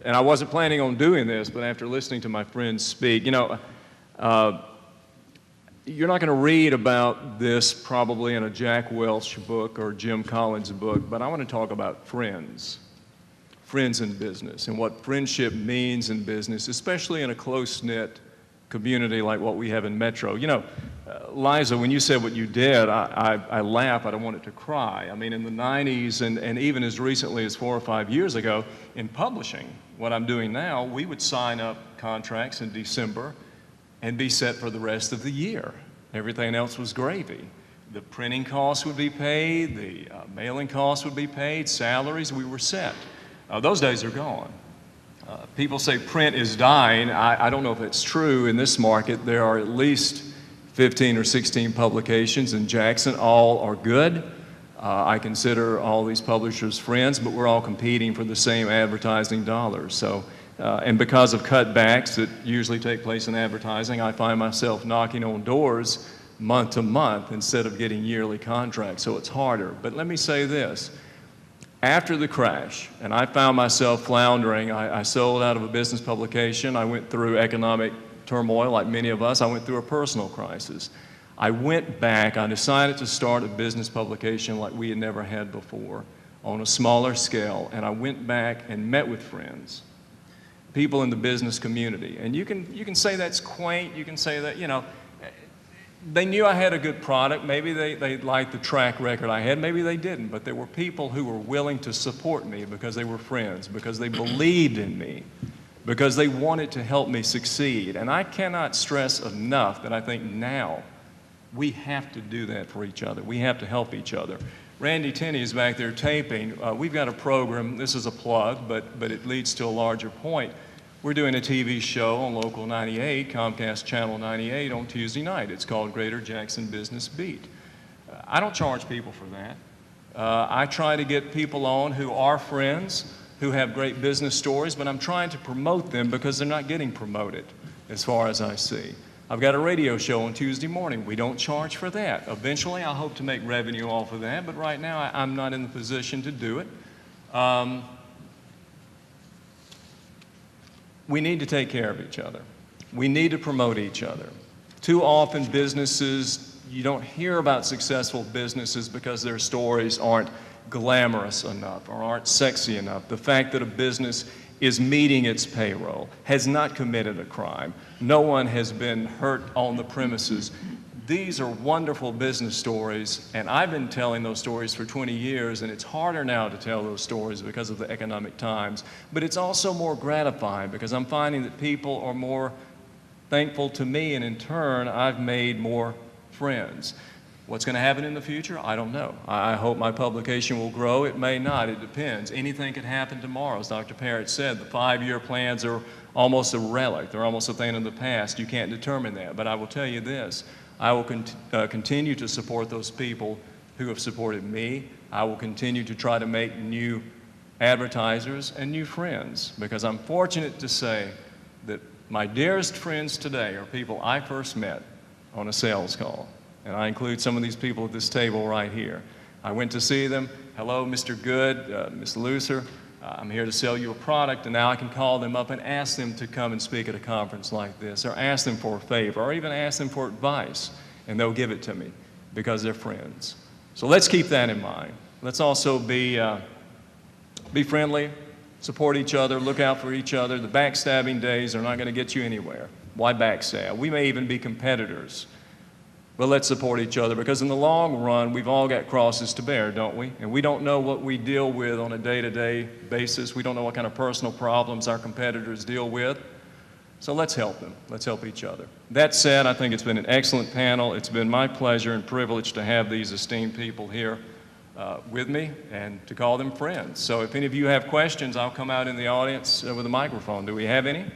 and I wasn't planning on doing this, but after listening to my friends speak, you know, you're not going to read about this probably in a Jack Welch book or Jim Collins book, but I want to talk about friends in business, and what friendship means in business, especially in a close-knit community like what we have in Metro. You know, Liza, when you said what you did, I laugh. I don't want it to cry. I mean, in the 90s and even as recently as 4 or 5 years ago, in publishing, what I'm doing now, we would sign up contracts in December and be set for the rest of the year. Everything else was gravy. The printing costs would be paid, the mailing costs would be paid, salaries, we were set. Those days are gone. People say print is dying. I don't know if it's true in this market. There are at least 15 or 16 publications in Jackson. All are good. I consider all these publishers friends, but we're all competing for the same advertising dollars. So, and because of cutbacks that usually take place in advertising, I find myself knocking on doors month to month instead of getting yearly contracts, so it's harder. But let me say this. After the crash, and I found myself floundering, I sold out of a business publication. I went through economic turmoil like many of us. I went through a personal crisis. I went back, I decided to start a business publication like we had never had before on a smaller scale, and I went back and met with friends, people in the business community. And you can say that's quaint, you can say that, you know, they knew I had a good product. Maybe they liked the track record I had. Maybe they didn't. But there were people who were willing to support me because they were friends, because they believed in me, because they wanted to help me succeed. And I cannot stress enough that I think now we have to do that for each other. We have to help each other. Randy Tenney is back there taping. We've got a program. This is a plug, but it leads to a larger point. We're doing a TV show on Local 98, Comcast Channel 98 on Tuesday night. It's called Greater Jackson Business Beat. I don't charge people for that. I try to get people on who are friends, who have great business stories, but I'm trying to promote them because they're not getting promoted as far as I see. I've got a radio show on Tuesday morning. We don't charge for that. Eventually, I hope to make revenue off of that, but right now I'm not in the position to do it. We need to take care of each other. We need to promote each other. Too often businesses, you don't hear about successful businesses because their stories aren't glamorous enough or aren't sexy enough. The fact that a business is meeting its payroll, has not committed a crime, no one has been hurt on the premises. These are wonderful business stories, and I've been telling those stories for 20 years, and it's harder now to tell those stories because of the economic times. But it's also more gratifying because I'm finding that people are more thankful to me, and in turn, I've made more friends. What's going to happen in the future? I don't know. I hope my publication will grow. It may not. It depends. Anything could happen tomorrow. As Dr. Parrott said, the 5-year plans are almost a relic. They're almost a thing of the past. You can't determine that. But I will tell you this. I will continue to support those people who have supported me. I will continue to try to make new advertisers and new friends, because I'm fortunate to say that my dearest friends today are people I first met on a sales call. And I include some of these people at this table right here. I went to see them. Hello, Mr. Good, Ms. Lucer. I'm here to sell you a product, and now I can call them up and ask them to come and speak at a conference like this, or ask them for a favor, or even ask them for advice, and they'll give it to me because they're friends. So let's keep that in mind. Let's also be friendly, support each other, look out for each other. The backstabbing days are not going to get you anywhere. Why backstab? We may even be competitors. But let's support each other, because in the long run, we've all got crosses to bear, don't we? And we don't know what we deal with on a day-to-day basis. We don't know what kind of personal problems our competitors deal with. So let's help them. Let's help each other. That said, I think it's been an excellent panel. It's been my pleasure and privilege to have these esteemed people here with me and to call them friends. So if any of you have questions, I'll come out in the audience with a microphone. Do we have any?